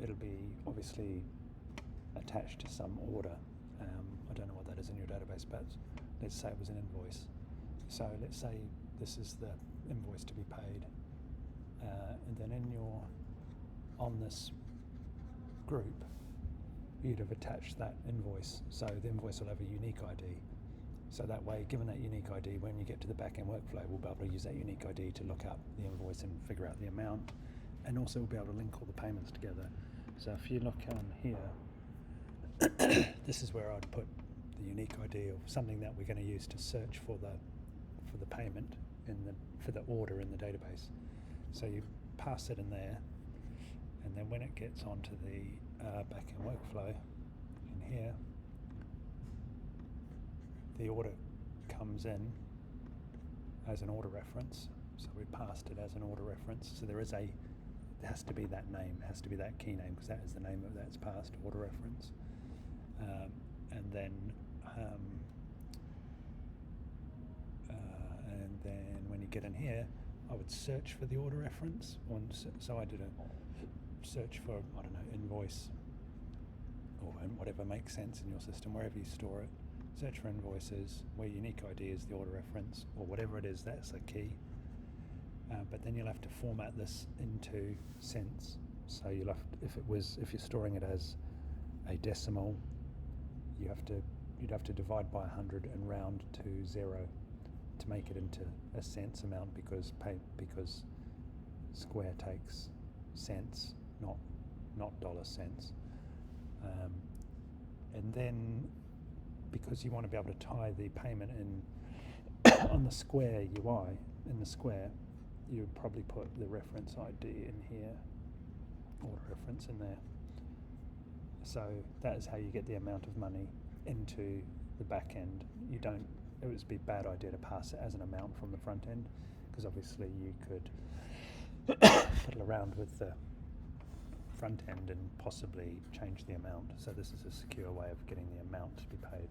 it'll be obviously attached to some order. I don't know what that is in your database, but let's say it was an invoice. So let's say this is the invoice to be paid, and then on this group, you'd have attached that invoice. So the invoice will have a unique ID. So that way, given that unique ID, when you get to the back-end workflow, we'll be able to use that unique ID to look up the invoice and figure out the amount. And also we'll be able to link all the payments together. So if you look on here, this is where I'd put the unique ID of something that we're going to use to search for the payment for the order in the database. So you pass it in there, and then when it gets onto the back-end workflow in here, the order comes in as an order reference. So we passed it as an order reference. So there has to be that name, has to be that key name, because that is the name of that's passed, order reference. And then when you get in here, I would search for the order reference. So I did a search for, I don't know, invoice, or whatever makes sense in your system, wherever you store it. Search for invoices, where unique ID is the order reference, or whatever it is, that's the key. But then you'll have to format this into cents. So you'll have to, if you're storing it as a decimal, you'd have to divide by 100 and round to 0 to make it into a cents amount, because Square takes cents, not dollar cents. And then, because you want to be able to tie the payment in on the Square UI, in the Square, you would probably put the reference ID in here, order reference in there. So that is how you get the amount of money into the back end. It would be a bad idea to pass it as an amount from the front end, because obviously you could fiddle around with the front end and possibly change the amount. So this is a secure way of getting the amount to be paid.